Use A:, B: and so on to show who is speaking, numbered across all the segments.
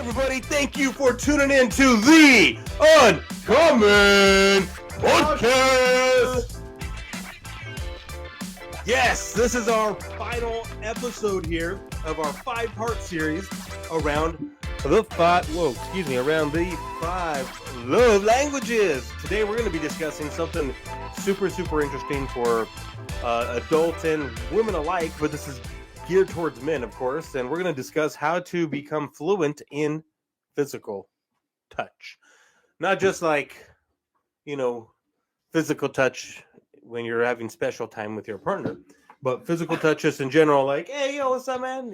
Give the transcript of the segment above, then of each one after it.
A: everybody. Thank you for tuning in to the Uncommon Podcast. Yes, this is our final episode here of our 5-part series around the five love languages. Today we're going to be discussing something super interesting for adults and women alike, but this is geared towards men, of course, and we're going to discuss how to become fluent in physical touch. Not just like, physical touch when you're having special time with your partner, but physical touch just in general, like, hey, yo, what's up, man?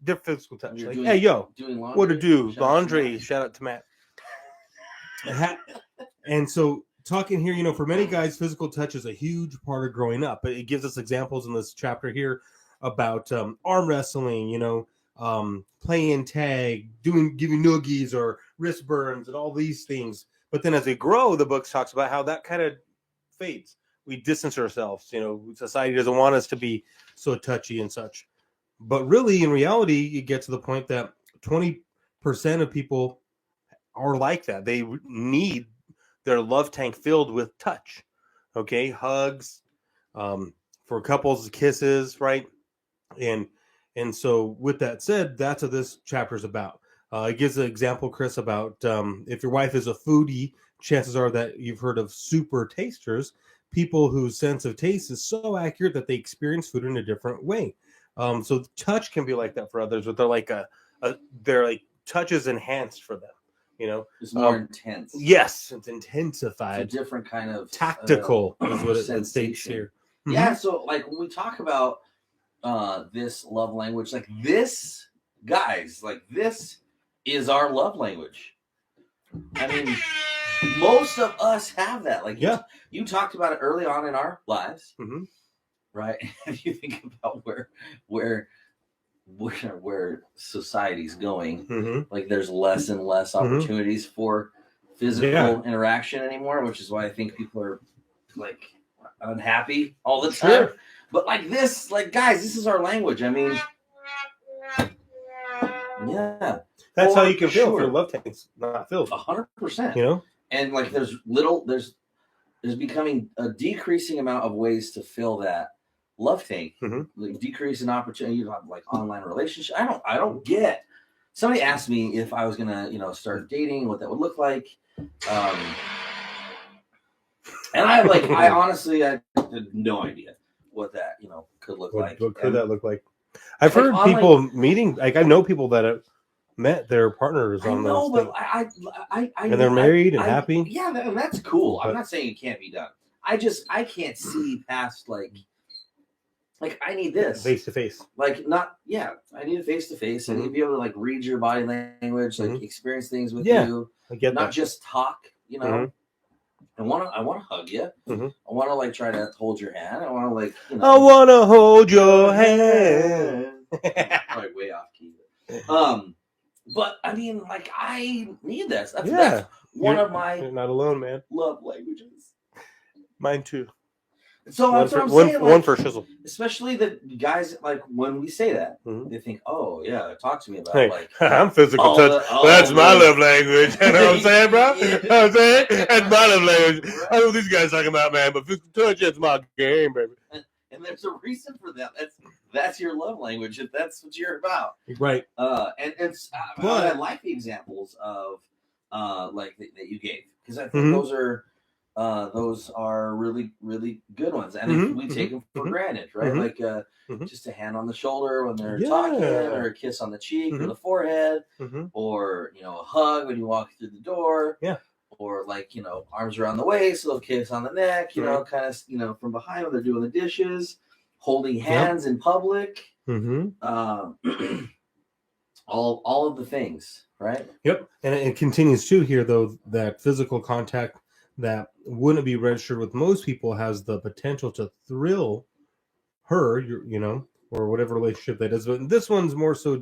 A: Different physical touch. Like, hey, yo, what to do? Laundry. Shout out to Matt. And so talking here, for many guys, physical touch is a huge part of growing up. It gives us examples in this chapter here about arm wrestling, playing tag, giving noogies or wrist burns and all these things. But then as they grow, the book talks about how that kind of fades. We distance ourselves. Society doesn't want us to be so touchy and such. But really, in reality, you get to the point that 20% of people are like that. They need their love tank filled with touch. Okay, hugs, for couples, kisses, right? And so with that said, that's what this chapter is about. It gives an example, Chris, about if your wife is a foodie, chances are that you've heard of super tasters, people whose sense of taste is so accurate that they experience food in a different way. So touch can be like that for others, but they're like touch is enhanced for them.
B: It's more intense.
A: Yes, it's intensified.
B: It's a different kind of
A: tactical is what it states here.
B: Yeah, so like when we talk about this love language, like this, guys, like this is our love language. I mean, most of us have that. Like, you talked about it early on in our lives, right? And you think about where society's going, like there's less and less opportunities for physical interaction anymore, which is why I think people are like unhappy all the time.
A: Sure.
B: But like this, like, guys, this is our language. I mean, yeah,
A: that's how you can feel if your love tank's not filled.
B: 100%. And like there's becoming a decreasing amount of ways to fill that love tank. Like decrease in opportunity. You have like online relationship. I don't get. Somebody asked me if I was gonna start dating, what that would look like. And I honestly had no idea what that could look like.
A: What could that look like? I've heard people meeting. Like I know people that have met their partners on those things. And they're married and happy.
B: Yeah, that's cool. I'm not saying it can't be done. I can't see past like I need this
A: face to face.
B: I need a face to face. I need to be able to like read your body language, like experience things with you.
A: I get
B: not
A: that.
B: just talk. I want to hug you. I want to like try to hold your hand. I want to like.
A: I want to hold your hand.
B: Probably way off key. But I mean, like, I need this. That's one of my.
A: You're not alone, man.
B: Love languages.
A: Mine too.
B: So that's what I'm saying.
A: One for shizzle.
B: Especially the guys, like when we say that, they think, "Oh yeah, talk to me about like
A: I'm physical touch. That's my love language." You know what I'm saying, bro? You know what I'm saying? That's my love language. Right. I know what these guys talking about, man, but physical touch, that's my game, baby.
B: And there's a reason for that. That's your love language. If that's what you're about,
A: right?
B: And it's I like the examples of like that you gave, because I think those are really, really good ones. And if we take them for granted, right? Like just a hand on the shoulder when they're talking, or a kiss on the cheek or the forehead, or a hug when you walk through the door, or like arms around the waist, a little kiss on the neck, kind of from behind when they're doing the dishes, holding hands in public, all of the things, right?
A: Yep. And it continues too here, though, that physical contact that wouldn't be registered with most people has the potential to thrill her, or whatever relationship that is. But this one's more so,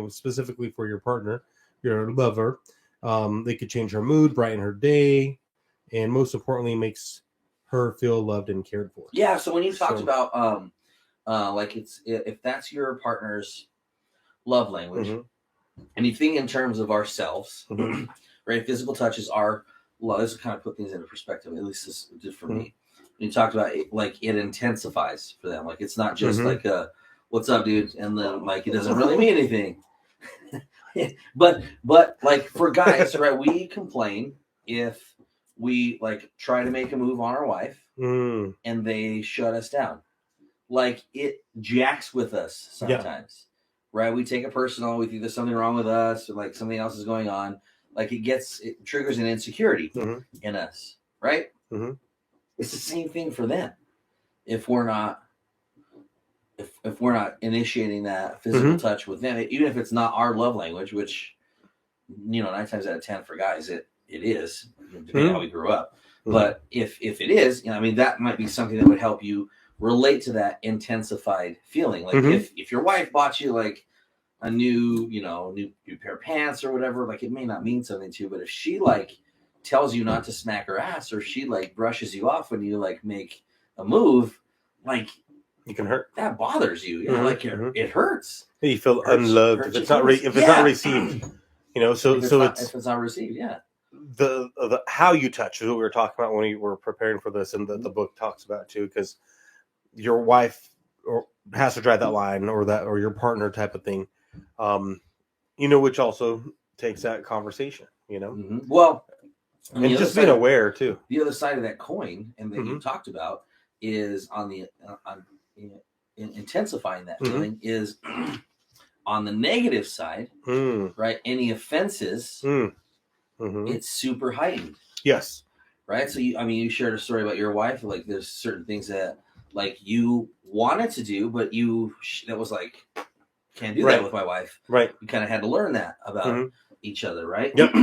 A: specifically for your partner, your lover. They could change her mood, brighten her day, and most importantly, makes her feel loved and cared for.
B: Yeah. So when you talked about, like if that's your partner's love language, anything in terms of ourselves, right? Physical touches are, well, this will kind of put things into perspective. At least this did for me. When you talked about it, like it intensifies for them. Like it's not just like a "What's up, dude?" and then like it doesn't really mean anything. but like for guys, right? We complain if we like try to make a move on our wife and they shut us down. Like it jacks with us sometimes, right? We take it personal. We think there's something wrong with us, or like something else is going on. Like it triggers an insecurity in us, right? It's the same thing for them. If we're not initiating that physical touch with them, even if it's not our love language, which 9 times out of 10 for guys it is, depending on how we grew up. But if it is, I mean, that might be something that would help you relate to that intensified feeling. Like if your wife bought you like a new pair of pants or whatever, like it may not mean something to you, but if she like tells you not to smack her ass, or she like brushes you off when you like make a move, like
A: you can hurt.
B: That bothers you. Like it hurts.
A: You feel unloved if it's not received. So if
B: it's not received,
A: the how you touch is what we were talking about when we were preparing for this, and the book talks about too, because your wife has to drive that line, or your partner type of thing, which also takes that conversation,
B: Well,
A: and just being aware too.
B: The other side of that coin, and that you talked about, is on the intensifying that feeling is on the negative side, right? Any offenses, it's super heightened.
A: Yes.
B: Right. So you shared a story about your wife. Like there's certain things that like you wanted to do, but that was like, can't do that with my wife.
A: Right.
B: You kind of had to learn that about each other. Right.
A: Yep.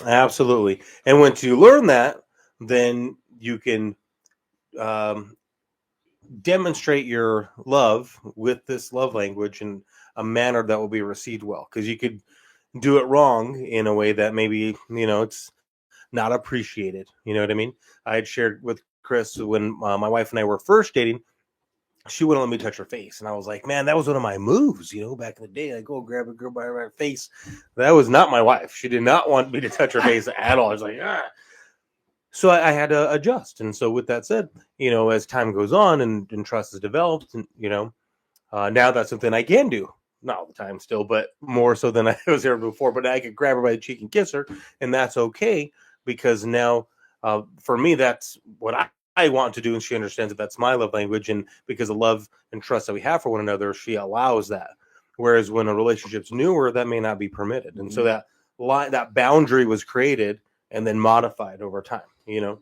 A: Absolutely. And once you learn that, then you can demonstrate your love with this love language in a manner that will be received well, because you could do it wrong in a way that maybe it's not appreciated. You know what I mean? I had shared with Chris when my wife and I were first dating, she wouldn't let me touch her face, and I was like, man, that was one of my moves, back in the day. I go grab a girl by her face. That was not my wife. She did not want me to touch her face at all. I was like, ah. So I had to adjust. And so with that said, as time goes on and trust is developed, and, now that's something I can do. Not all the time still, but more so than I was there before. But I could grab her by the cheek and kiss her, and that's okay, because now for me, that's what I want to do. And she understands that that's my love language. And because of love and trust that we have for one another, she allows that. Whereas when a relationship's newer, that may not be permitted. And so that boundary was created and then modified over time, Yeah,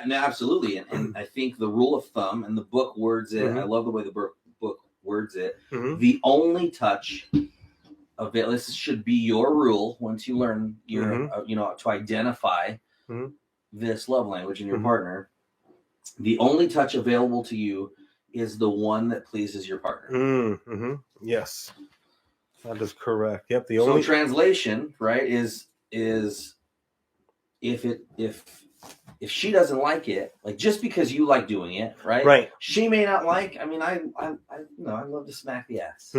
B: no, absolutely. And I think the rule of thumb, and the book words it, I love the way the book words it. The only touch of it, this should be your rule once you learn your, to identify this love language in your partner. The only touch available to you is the one that pleases your partner.
A: Yes, that is correct. Yep.
B: So translation, right, is if she doesn't like it, like just because you like doing it, right? She may not like. I mean, I love to smack the ass.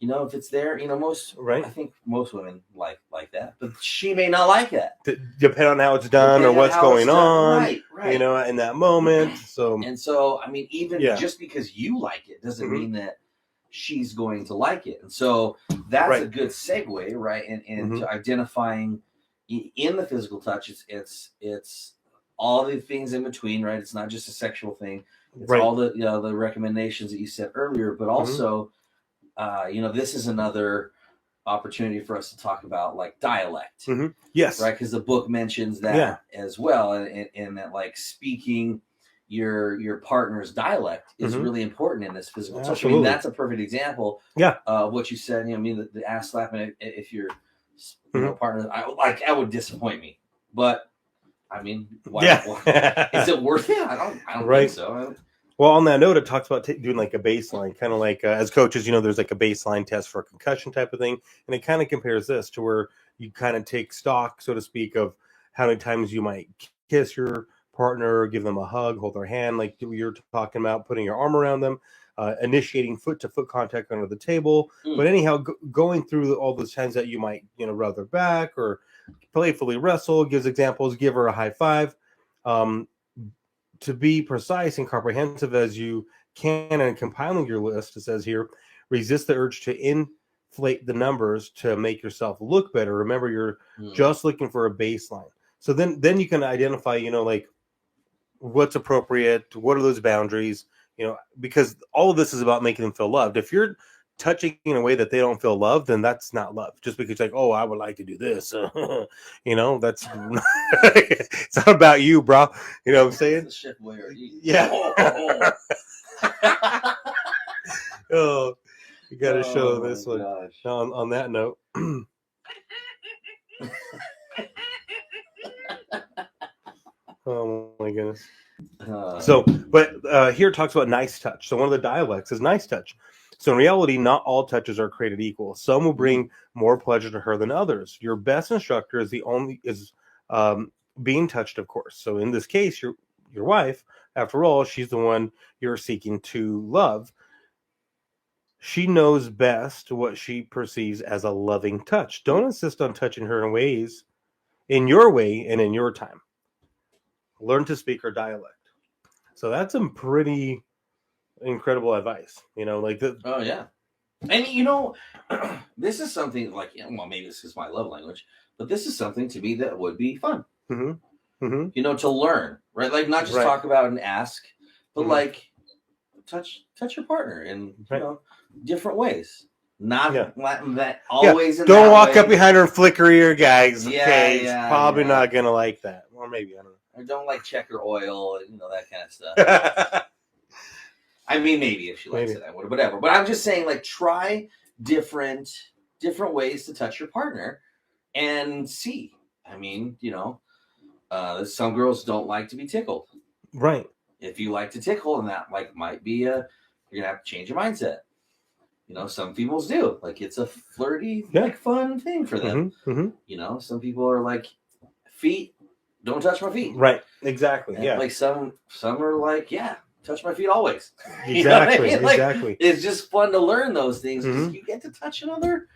B: If it's there, I think most women like that, but she may not like that.
A: Depending on how it's done or what's going on,
B: right.
A: In that moment. So,
B: I mean, even just because you like it doesn't mean that she's going to like it. And so that's a good segue, right? And to identifying in the physical touch, it's all the things in between, right? It's not just a sexual thing. It's all the the recommendations that you said earlier, but also this is another opportunity for us to talk about like dialect.
A: Yes.
B: Right. Because the book mentions that as well. And that like speaking your partner's dialect is really important in this physical touch. I mean, that's a perfect example of what you said. The ass slapping, if your partner, I would disappoint me. But I mean, why is it worth it? I don't think so.
A: Well, on that note, it talks about doing like a baseline, kind of like as coaches, there's like a baseline test for a concussion type of thing. And it kind of compares this to where you kind of take stock, so to speak, of how many times you might kiss your partner, give them a hug, hold their hand, like you're talking about, putting your arm around them, initiating foot-to-foot contact under the table. But anyhow, going through all those times that you might, rub their back or playfully wrestle, gives examples, give her a high five. To be precise and comprehensive as you can and compiling your list, it says here, resist the urge to inflate the numbers to make yourself look better. Remember, you're just looking for a baseline. So then you can identify, like what's appropriate, what are those boundaries, because all of this is about making them feel loved. If you're touching in a way that they don't feel loved, then that's not love. Just because like, oh, I would like to do this, that's it's not about you, bro. You know what I'm saying? Yeah. Oh, you got to show this one. On that note. Oh my goodness. But here it talks about nice touch. So one of the dialects is nice touch. So in reality, not all touches are created equal. Some will bring more pleasure to her than others. Your best instructor is being touched, of course. So in this case, your wife, after all, she's the one you're seeking to love. She knows best what she perceives as a loving touch. Don't insist on touching her in your way and in your time. Learn to speak her dialect. So that's some pretty incredible advice, like the.
B: Oh yeah, and this is something like, well, maybe this is my love language, but this is something to me that would be fun.
A: Mm-hmm. Mm-hmm.
B: To learn, right? Like not just talk about and ask, but like touch your partner in different ways. Not that always.
A: Don't walk up behind her and flick her ear, guys. Okay, probably not gonna like that, or maybe I don't know.
B: Or don't check her oil, that kind of stuff. I mean, maybe if she likes it, I would, whatever. But I'm just saying, try different ways to touch your partner and see. I mean, some girls don't like to be tickled.
A: Right.
B: If you like to tickle, and that might be you're gonna have to change your mindset. Some females do. It's a flirty, fun thing for them.
A: Mm-hmm.
B: Some people are like, feet, don't touch my feet.
A: Right. Exactly.
B: And some are like, touch my feet always.
A: Exactly. Exactly.
B: It's just fun to learn those things because you get to touch another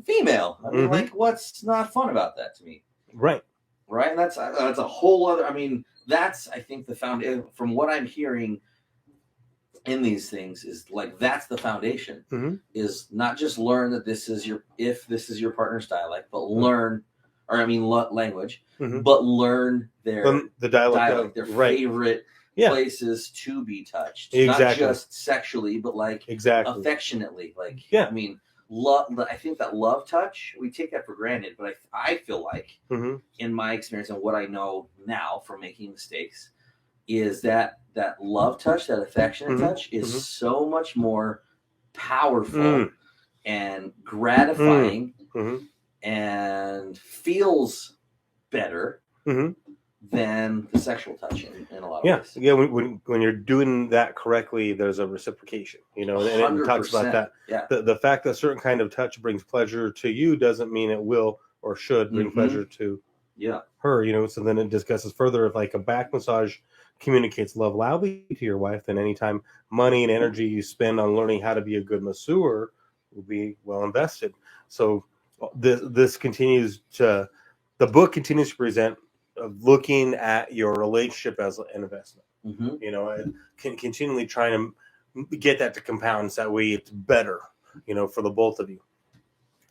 B: female. I mean, what's not fun about that to me?
A: Right.
B: Right. And that's a whole other. I mean, that's I think the foundation. From what I'm hearing in these things is that's the foundation. Is not just learn that this is your partner's dialect, but learn. Or language, but learn the dialect, their favorite places to be touched, not just sexually, but affectionately. I mean, love. I think that love touch, we take that for granted, but I feel like, in my experience and what I know now from making mistakes, is that love touch, that affectionate touch, is so much more powerful and gratifying. And feels better than the sexual touch in a lot of ways.
A: Yeah, when you're doing that correctly, there's a reciprocation, and it talks about that. Yeah. The fact that a certain kind of touch brings pleasure to you doesn't mean it will or should bring pleasure to her, so then it discusses further if a back massage communicates love loudly to your wife, then anytime money and energy you spend on learning how to be a good masseur will be well invested. So this continues to, the book continues to present looking at your relationship as an investment, and continually trying to get that to compound so that way it's better, for the both of you.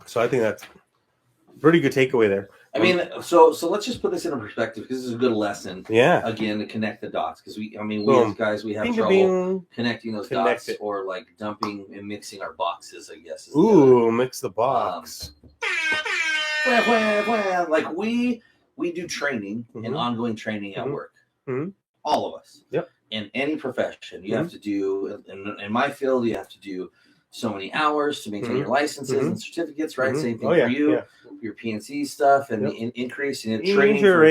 A: So I think that's a pretty good takeaway there.
B: I mean, so let's just put this in perspective because this is a good lesson.
A: Yeah.
B: Again, to connect the dots because we as guys, we have trouble connecting those dots or dumping and mixing our boxes, I guess.
A: Mix the box.
B: We do training and ongoing training at work. All of us.
A: Yep.
B: In any profession, you have to do. In my field, you have to do so many hours to maintain your licenses and certificates. Right. Same thing for you. Yeah. Your PNC stuff and the increase in training for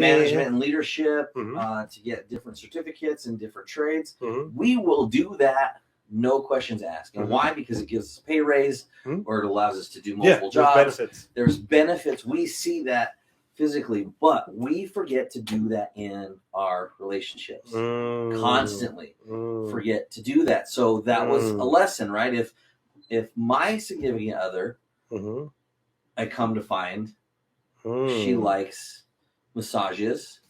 B: management and leadership to get different certificates and different trades. We will do that, no questions asked. And why? Because it gives us a pay raise or it allows us to do multiple jobs.
A: Benefits.
B: There's benefits. We see that physically, but we forget to do that in our relationships constantly. Forget to do that. So that was a lesson, right? If my significant other, I come to find, she likes massages.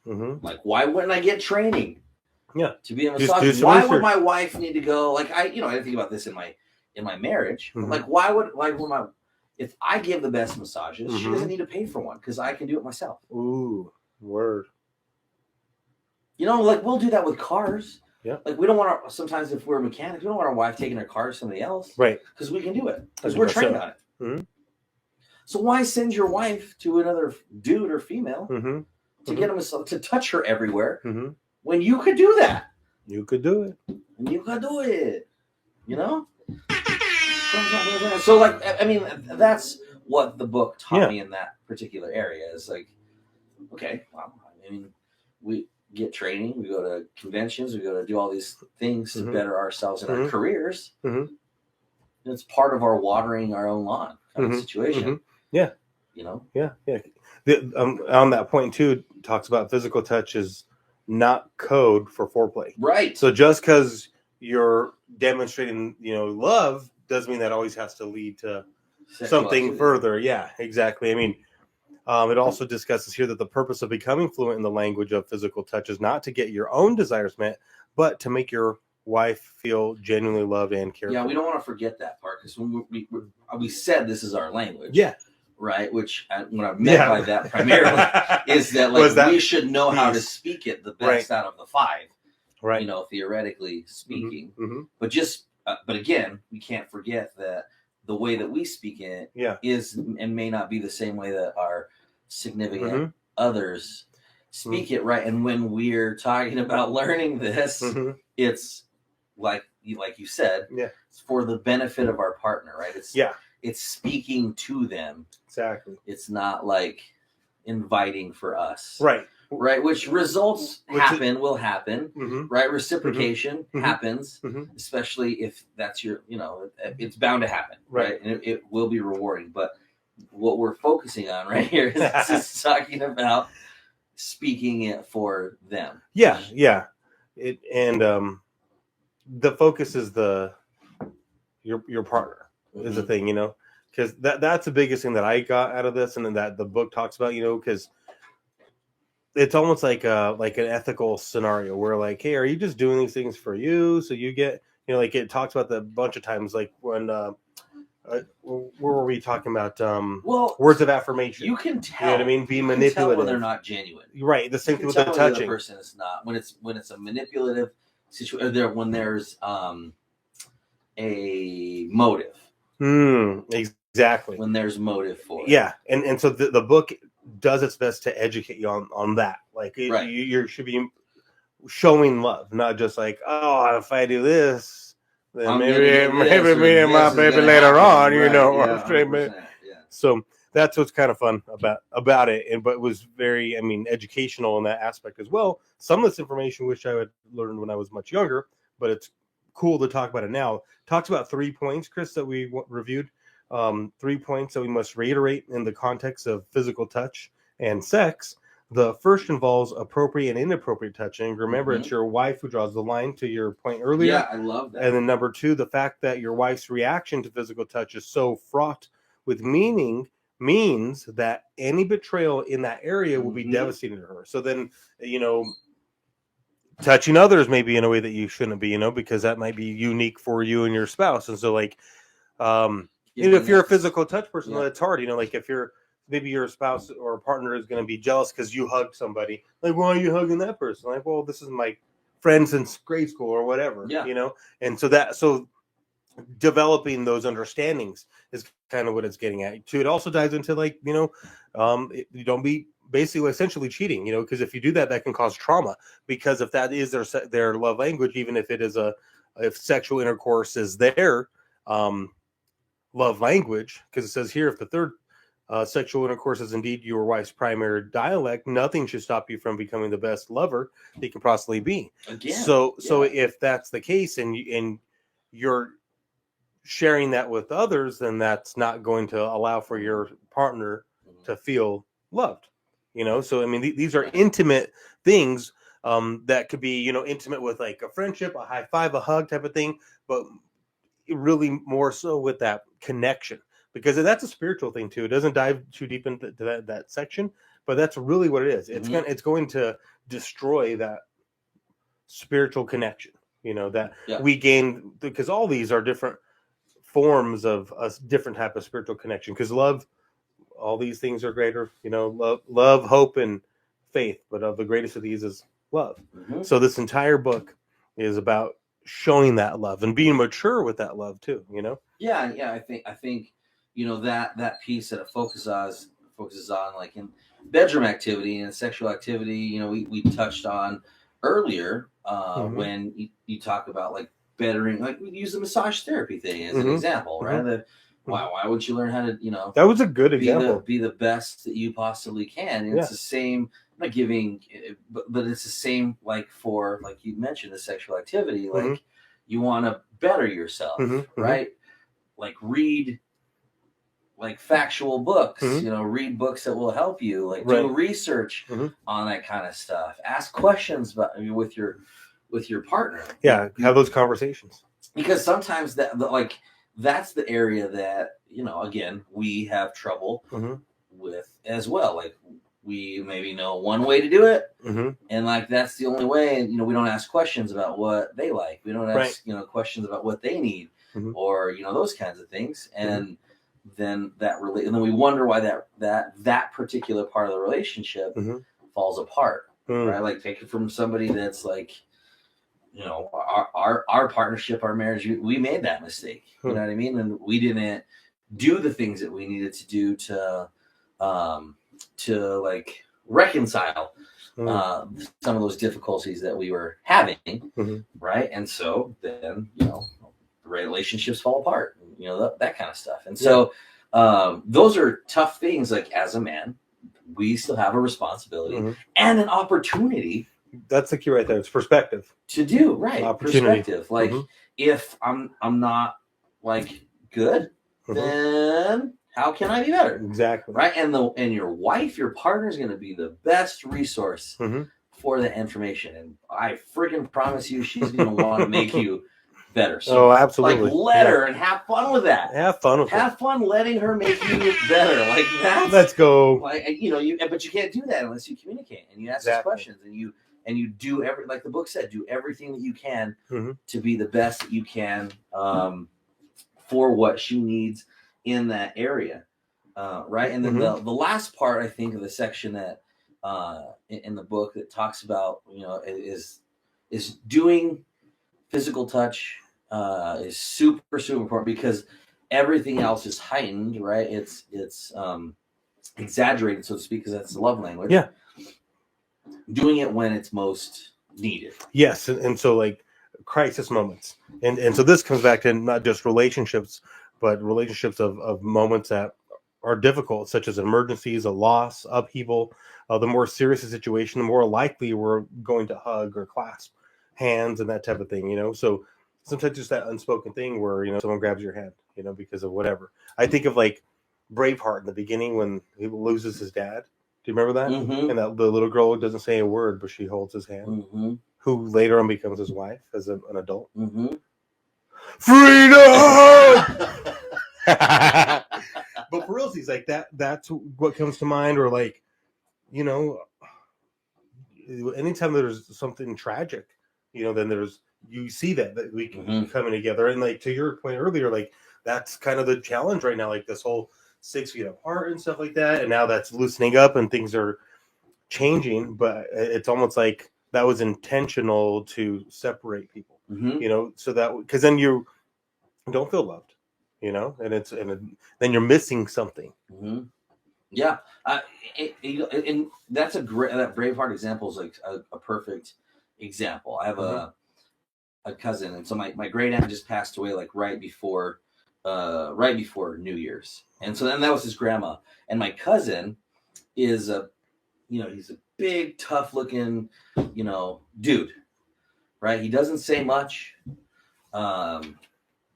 B: Like, why wouldn't I get training?
A: Yeah,
B: to be a massage. Why would my wife need to go? Like, I didn't think about this in my marriage. But like, why would if I give the best massages, she doesn't need to pay for one because I can do it myself.
A: Ooh, word.
B: Like we'll do that with cars.
A: Yeah.
B: Like we don't want our, sometimes if we're mechanics, we don't want our wife taking our car to somebody else.
A: Right.
B: Because we can do it. Because we're trained on it. So why send your wife to another dude or female to get a massage, to touch her everywhere when you could do that?
A: You could do it.
B: And you could do it. So, like, I mean, that's what the book taught me in that particular area. Is like, okay, well, I mean, we get training, we go to conventions, we go to do all these things to better ourselves in our careers. It's part of our watering our own lawn kind of situation.
A: Yeah. Yeah. On that point too, talks about physical touch is not code for foreplay.
B: Right.
A: So just because you're demonstrating, love doesn't mean that always has to lead to something further. Yeah, exactly. I mean, it also discusses here that the purpose of becoming fluent in the language of physical touch is not to get your own desires met, but to make your wife feel genuinely loved and cared for.
B: Yeah, we don't want to forget that part because when we said this is our language.
A: Yeah.
B: Right, which what I meant by that primarily is that we should know how to speak it the best out of the five. Right. Theoretically speaking. But again, we can't forget that the way that we speak it is and may not be the same way that our significant others speak it, right? And when we're talking about learning this, it's like you said, it's for the benefit of our partner, right? It's speaking to them.
A: Exactly.
B: It's not like inviting for us.
A: Right.
B: Right. Which results will happen. Right. Reciprocation happens, especially if that's your, it's bound to happen. Right. And it will be rewarding. But what we're focusing on right here is just talking about speaking it for them.
A: Yeah. Yeah. The focus is your partner. Is the thing, because that's the biggest thing that I got out of this, and then that the book talks about, because it's almost like an ethical scenario where, like, hey, are you just doing these things for you so you get, like it talks about the bunch of times, like when where were we talking about words of affirmation?
B: You can tell.
A: You know what I mean? Be manipulative
B: when they're not genuine.
A: Right. The same thing with the touching.
B: The person is not when it's a manipulative situation. When there's a motive.
A: Exactly.
B: When there's motive for it.
A: Yeah, and so the book does its best to educate you on that. Like, you should be showing love, not just like, oh, if I do this, then maybe me and my baby later on,
B: Yeah.
A: So that's what's kind of fun about it, but it was very, educational in that aspect as well. Some of this information, which I had learned when I was much younger, but it's cool to talk about it now. Talks about 3 points, Chris, that we reviewed. 3 points that we must reiterate in the context of physical touch and sex. The first involves appropriate and inappropriate touching. Remember, it's your wife who draws the line, to your point earlier.
B: Yeah, I love that.
A: And then number 2, the fact that your wife's reaction to physical touch is so fraught with meaning means that any betrayal in that area will be devastating to her. So then, touching others may be in a way that you shouldn't be, because that might be unique for you and your spouse. And so, like, if you're a physical touch person, it's hard, like if maybe your spouse or partner is going to be jealous because you hugged somebody. Like, why are you hugging that person? Like, well, this is my friend since grade school or whatever, And so developing those understandings is kind of what it's getting at. Too, it also dives into, like, you don't be basically essentially cheating, because if you do that, that can cause trauma, because if that is their love language, even if it is if sexual intercourse is their love language, because it says here, if the third sexual intercourse is indeed your wife's primary dialect, nothing should stop you from becoming the best lover you can possibly be. Again, so if that's the case and you're sharing that with others, then that's not going to allow for your partner to feel loved. So I mean, these are intimate things that could be, intimate with like a friendship, a high five, a hug type of thing, but really more so with that connection, because that's a spiritual thing too. It doesn't dive too deep into that section, but that's really what it is. It's going to destroy that spiritual connection, that we gain, because all these are different forms of a different type of spiritual connection. Because love, all these things are greater, love, hope, and faith, but of the greatest of these is love. So this entire book is about showing that love and being mature with that love too.
B: I think that piece that it focuses on, like in bedroom activity and sexual activity, we touched on earlier when you talk about like bettering, like we use the massage therapy thing as an example, right? Why would you learn how to,
A: that was a good example,
B: be the best that you possibly can? And it's the same, I'm not giving, but it's the same, like for, like you mentioned, the sexual activity, like you want to better yourself, right? Like read like factual books, read books that will help you, like do research on that kind of stuff. Ask questions with your partner.
A: Yeah, have those conversations.
B: Because sometimes that's the area that, again, we have trouble with as well. Like we maybe know one way to do it, and like that's the only way. And we don't ask questions about what they like. We don't ask questions about what they need, or those kinds of things. And then and then we wonder why that particular part of the relationship falls apart. Right? Like take it from somebody that's like, our partnership, our marriage, we made that mistake. You know what I mean? And we didn't do the things that we needed to do to like reconcile some of those difficulties that we were having, right? And so then relationships fall apart, that kind of stuff. And so those are tough things. Like as a man, we still have a responsibility and an opportunity.
A: That's the key right there. It's perspective
B: to do right.
A: Opportunity.
B: Perspective. Like if I'm not like good, then how can I be better?
A: Exactly.
B: Right. And your wife, your partner, is going to be the best resource for the information. And I freaking promise you, she's going to want to make you better.
A: So absolutely.
B: Like let her and have fun with that.
A: Have fun with
B: Have fun letting her make you better. Like that.
A: Let's go.
B: Like but you can't do that unless you communicate and you ask these questions and you do like the book said, do everything that you can to be the best that you can for what she needs in that area, right? And then the last part, I think, of the section that in the book that talks about is doing physical touch is super important, because everything else is heightened, right? It's exaggerated, so to speak, because that's the love language.
A: Yeah.
B: Doing it when it's most needed.
A: Yes, and so like crisis moments, and so this comes back to not just relationships, but relationships of moments that are difficult, such as emergencies, a loss, upheaval. The more serious the situation, the more likely we're going to hug or clasp hands and that type of thing. So sometimes just that unspoken thing where someone grabs your hand, because of whatever. I think of like Braveheart in the beginning when he loses his dad. Do you remember that? And that the little girl doesn't say a word, but she holds his hand. Who later on becomes his wife as an adult. Freedom! But for real, he's like that. That's what comes to mind. Or like, anytime there's something tragic, then you see that we can be coming together. And like to your point earlier, like that's kind of the challenge right now. Like this whole 6 feet apart and stuff like that, and now that's loosening up and things are changing, but it's almost like that was intentional to separate people, so that because then you don't feel loved, and then you're missing something.
B: Yeah, and that's that Braveheart example is like a perfect example. I have a cousin, and so my great aunt just passed away like right before New Year's. And so then that was his grandma. And my cousin is he's a big, tough looking, dude, right? He doesn't say much.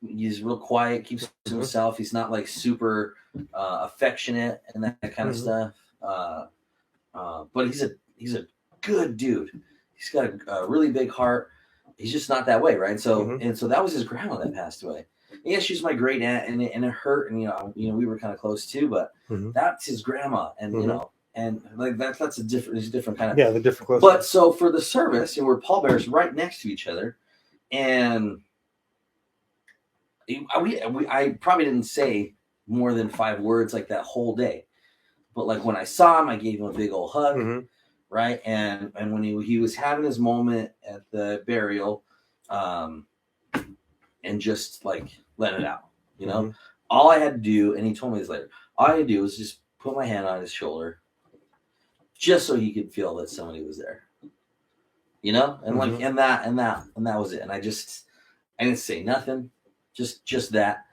B: He's real quiet, keeps to himself. He's not like super affectionate and that kind of stuff. But he's a good dude. He's got a really big heart. He's just not that way, right? So and so that was his grandma that passed away. Yeah, she's my great aunt, and it hurt, and we were kind of close too, but that's his grandma, and and like that's a different kind of
A: the different close.
B: But so for the service, we're pallbearers right next to each other, and I probably didn't say more than 5 words like that whole day, but like when I saw him, I gave him a big old hug, right? And when he was having his moment at the burial, and just like let it out, all I had to do, and he told me this later, all I had to do was just put my hand on his shoulder, just so he could feel that somebody was there, and like and that was it. And I didn't say nothing, just that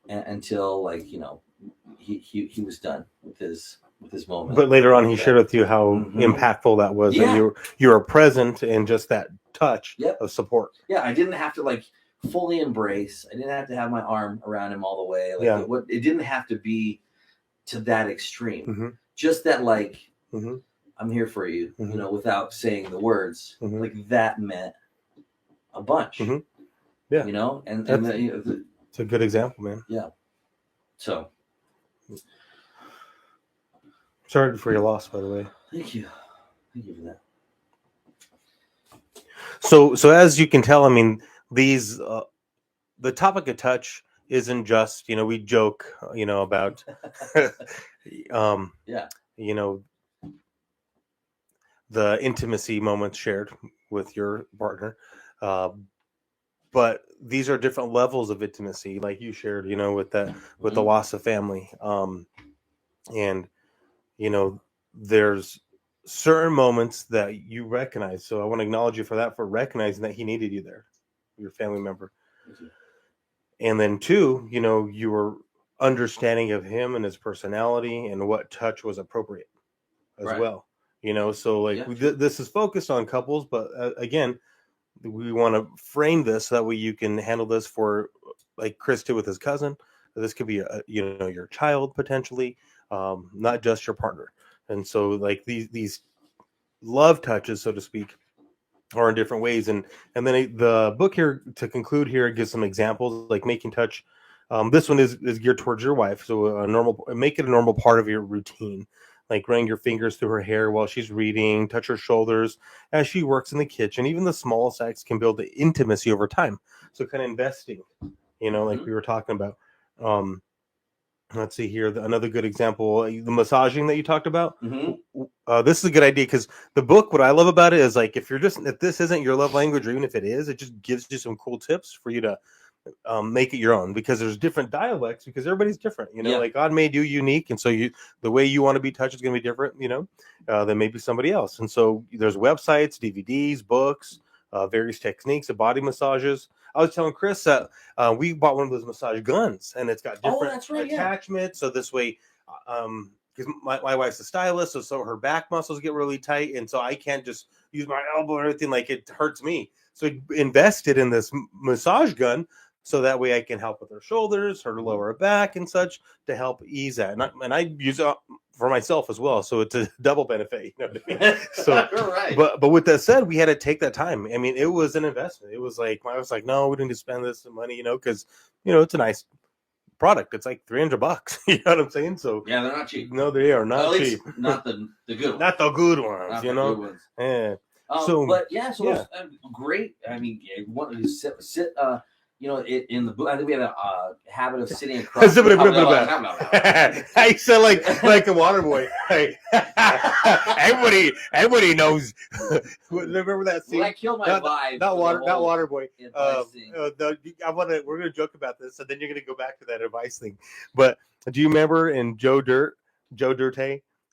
B: until like he was done with his moment.
A: But later on, he shared with you how impactful that was.
B: Yeah.
A: That you were present in just that touch of support.
B: Yeah, I didn't have to like fully embrace. I didn't have to have my arm around him all the way. Like it didn't have to be to that extreme. Just that like I'm here for you, without saying the words. Like that meant a bunch.
A: Yeah,
B: and
A: it's a good example, man.
B: Yeah. So.
A: Sorry for your loss, by the way.
B: Thank you for that.
A: So as you can tell, I mean, these the topic of touch isn't just we joke about the intimacy moments shared with your partner, but these are different levels of intimacy, like you shared, with the loss of family, and there's certain moments that you recognize. So I want to acknowledge you for that, for recognizing that he needed you there, your family member. And then 2, you were understanding of him and his personality and what touch was appropriate as well. So like this is focused on couples, but again, we want to frame this so that way you can handle this for like Chris did with his cousin. This could be your child potentially, not just your partner. And so like these love touches, so to speak, are in different ways. And then the book here, to conclude here, gives some examples like making touch. This one is geared towards your wife. So make it a normal part of your routine, like running your fingers through her hair while she's reading, touch her shoulders as she works in the kitchen. Even the smallest acts can build the intimacy over time. So kind of investing, like we were talking about. Let's see here. Another good example, the massaging that you talked about. This is a good idea because the book, what I love about it is like, if this isn't your love language, or even if it is, it just gives you some cool tips for you to make it your own, because there's different dialects, because everybody's different, like God made you unique. And so the way you want to be touched is going to be different, than maybe somebody else. And so there's websites, DVDs, books, various techniques of body massages. I was telling Chris that we bought one of those massage guns, and it's got different attachments. So this way, because my wife's a stylist, so her back muscles get really tight, and so I can't just use my elbow or anything, like it hurts me. So I invested in this massage gun, so that way I can help with her shoulders, her lower back, and such, to help ease that. And I use it for myself as well, so it's a double benefit. What I mean? So,
B: right.
A: But with that said, we had to take that time. I mean, it was an investment. It was like, I was like, no, we didn't need to spend this money, because it's a nice product. It's like $300. You know what I'm saying? So
B: yeah, they're not cheap.
A: No, they are not cheap.
B: Not the good ones.
A: Not the good ones.
B: Not the good ones.
A: Yeah.
B: It's great. I mean, what is sit. In the book, I think we have a habit of sitting across.
A: I sound like a water boy. everybody knows. Remember that scene?
B: Well, I killed my vibe.
A: Not water boy. We're gonna joke about this, so then you're gonna go back to that advice thing. But do you remember in Joe Dirt,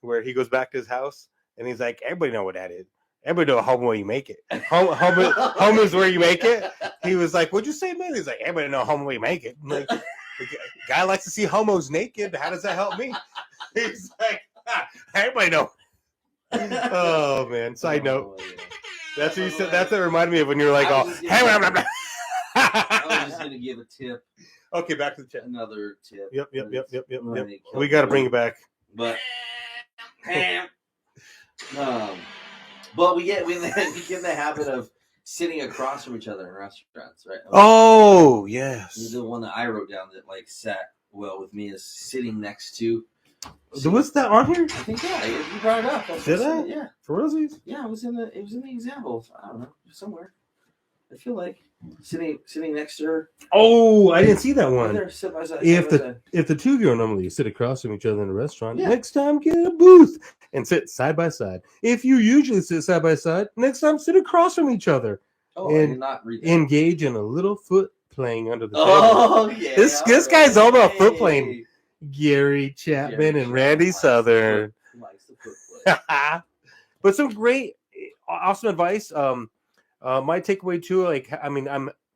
A: where he goes back to his house and he's like, everybody know what that is. Everybody know home where you make it. Home is where you make it. He was like, "What'd you say, man?" He's like, "Everybody know home where you make it." I'm like, the guy likes to see homos naked. How does that help me? He's like, everybody know. Oh man. Side note. Yeah. That's what you said. That's what reminded me of when you were like, "Oh,
B: I was just gonna give a tip."
A: Okay, back to the tip.
B: Another tip.
A: Yep. We got to bring it back.
B: But But we get in the habit of sitting across from each other in restaurants, right?
A: Oh, yes.
B: The one that I wrote down that like sat well with me is sitting next to.
A: Was that on here?
B: I think you brought it up.
A: Did I?
B: Yeah.
A: For realsies?
B: Yeah, it was in the example. I don't know, somewhere. I feel like sitting next to her.
A: Oh, I didn't see that one.
B: They're side by side,
A: if the two of you normally sit across from each other in a restaurant, next time get a booth and sit side by side. If you usually sit side by side, next time sit across from each other.
B: Oh, and I did not read that.
A: Engage in a little foot playing under the table.
B: Oh, yeah.
A: This guy's all about foot playing. Gary Chapman and Randy Southern.
B: Likes the foot play.
A: But some great, awesome advice. My takeaway too,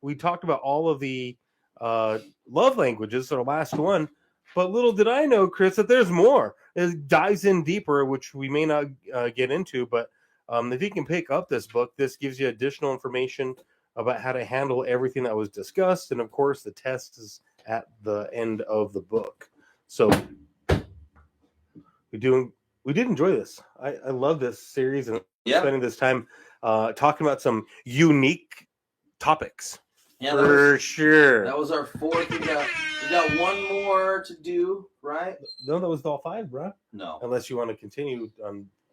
A: we talked about all of the love languages, so the last one, but little did I know, Chris, that there's more. It dives in deeper, which we may not get into, but if you can pick up this book, this gives you additional information about how to handle everything that was discussed, and of course, the test is at the end of the book. So we did enjoy this. I love this series and spending this time talking about some unique topics.
B: Yeah,
A: for sure.
B: That was our fourth. We got one more to do, right?
A: No, that was all five, bro.
B: No.
A: Unless you want to continue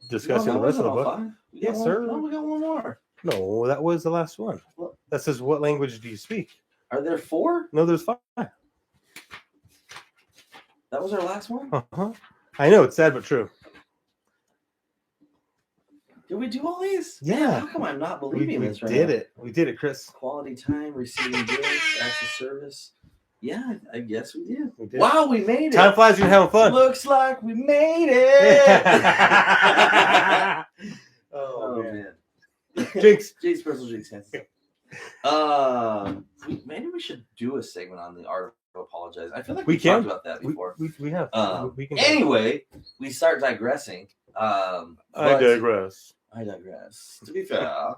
A: discussing the rest of the book. Yes, sir.
B: No, we got one more.
A: No, that was the last one.
B: What?
A: That says, what language do you speak?
B: Are there four?
A: No, there's five.
B: That was our last one?
A: Uh-huh. I know, it's sad but true.
B: Did we do all these?
A: Yeah.
B: How come I'm not believing this right
A: now? We did it, Chris.
B: Quality time, receiving goods, acts of service. Yeah, I guess we did. Wow, we made it.
A: Time flies, you're having fun.
B: Looks like we made it.
A: oh man.
B: Jinx. Personal jinx. Maybe we should do a segment on the art of apologize. I feel like we talked about that before.
A: We have.
B: We can anyway, we start digressing. I
A: digress.
B: To be fair,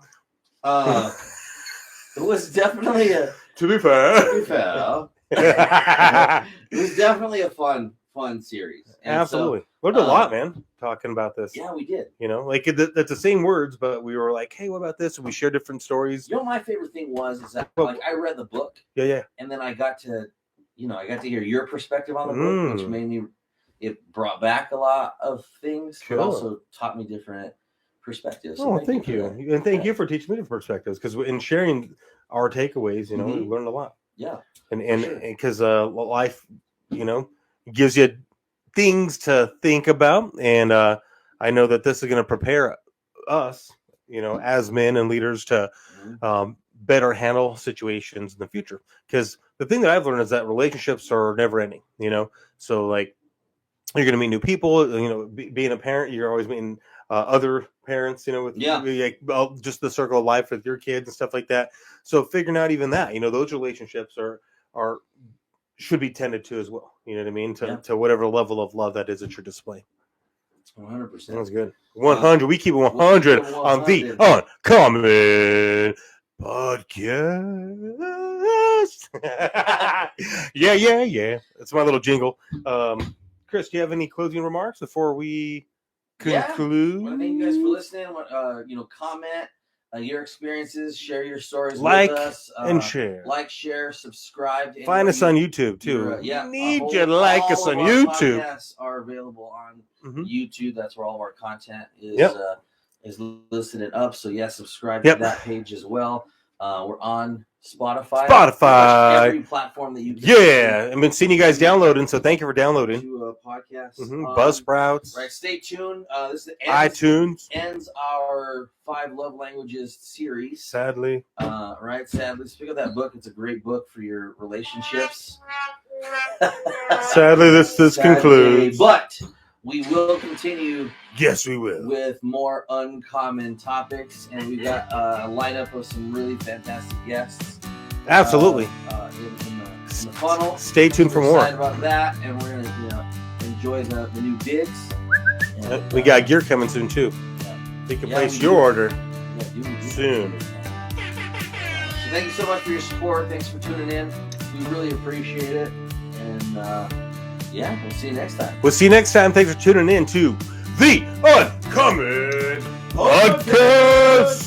B: it was definitely a.
A: To be fair.
B: It was definitely a fun series. And
A: absolutely. Learned a lot, man, talking about this.
B: Yeah, we did.
A: You know, like that's the same words, but we were like, hey, what about this? And we shared different stories.
B: You know, my favorite thing is that like I read the book.
A: Yeah.
B: And then I got to hear your perspective on the book, which made me. It brought back a lot of things, but also taught me different perspectives.
A: So thank you. And thank you for teaching me different perspectives, because in sharing our takeaways, we learned a lot.
B: Yeah.
A: And because life, gives you things to think about. And I know that this is going to prepare us, as men and leaders to better handle situations in the future. Because the thing that I've learned is that relationships are never ending, So like, you're going to meet new people, being a parent, you're always meeting other parents, with just the circle of life with your kids and stuff like that. So figuring out even that, those relationships are should be tended to as well. You know what I mean? To whatever level of love that is at your display.
B: 100%.
A: That's good. 100. We keep it 100 on the Uncommon Podcast. Yeah. That's my little jingle. Chris, do you have any closing remarks before we conclude?
B: Well, thank you guys for listening. Comment your experiences, share your stories with us,
A: and share.
B: Share, subscribe.
A: Find us on YouTube too.
B: We
A: need you to like us on YouTube.
B: Podcasts are available on YouTube. That's where all of our content is listed and up. So subscribe to that page as well. We're on Spotify, every platform that you can.
A: Yeah, I've been seeing you guys downloading, so thank you for downloading.
B: To a podcast,
A: Buzzsprouts.
B: Right, stay tuned. This is
A: iTunes
B: ends our 5 love languages series.
A: Sadly,
B: Sadly. Speak of that book. It's a great book for your relationships.
A: Sadly, this concludes.
B: But we will continue.
A: Yes, we will.
B: With more uncommon topics, and we got a lineup of some really fantastic guests.
A: Absolutely.
B: In the funnel.
A: Stay tuned for more.
B: Excited about that, and we're gonna enjoy the new bids. And,
A: we got gear coming soon too. You can place your order soon.
B: So thank you so much for your support. Thanks for tuning in. We really appreciate it, and we'll see you next time.
A: We'll see you next time. Thanks for tuning in to the Uncommon Podcast.